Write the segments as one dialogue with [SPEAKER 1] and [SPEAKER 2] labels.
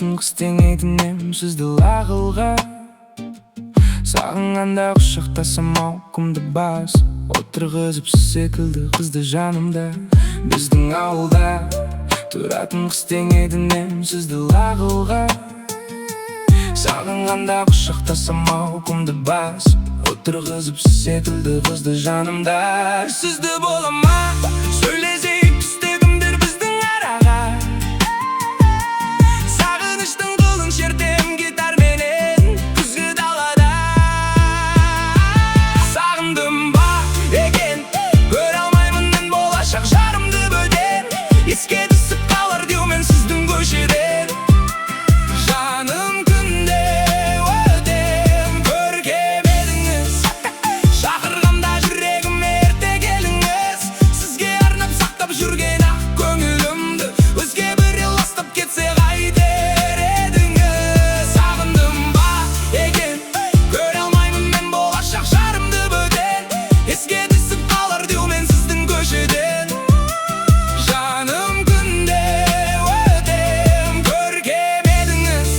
[SPEAKER 1] Тұратын қыз теңейтінем сізді лағылға. Сағынғанда құшақтасам ауқымды бас, отырғызып сіз секілді қызды жанымда. Біздің ауылда тұратын қыз теңейтінем сізді лағылға. Сағынғанда құшақтасам ауқымды бас, отырғызып сіз секілді қызды жанымда. Сізді болама сөйлесейік түстегімдер біздің араға. Сағыныштың қылын шертем гитарменен күзгі далада. Сағындым ба екен, көре алмаймын мен болашақ жарымды бөтен. Еске түсіп қалар деумен сіздің көшеден. Жаным күнде өтем көркем едіңіз, шақырғанда жүрегім ерте келіңіз. Сізге арнап сақтап жүрген ақ көңілімді өзге біреу ластап кетсе қайтер едіңіз. Сағындым ба екен, көре алмаймын мен болашақ жарымды бөтен. Еске түсіп қалар деумен сіздің көшеден. Жаным күнде өтем көркем едіңіз,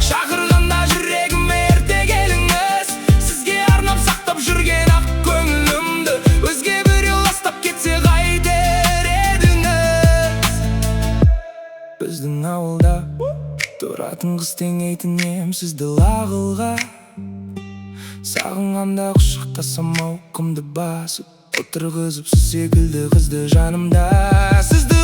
[SPEAKER 1] шақырғанда жүрегім ерте келіңіз. Сізге арнап сақтап жүрген ақ көңілімді өзге біреу ластап кетсе қайтер едіңіз. Біздің ауылда тұратын қыз теңейтінем сізді лағылға. Сағынғанда құшақтасам ауқымды басып, отырғызып сіз секілді қызды жанымда. Сізді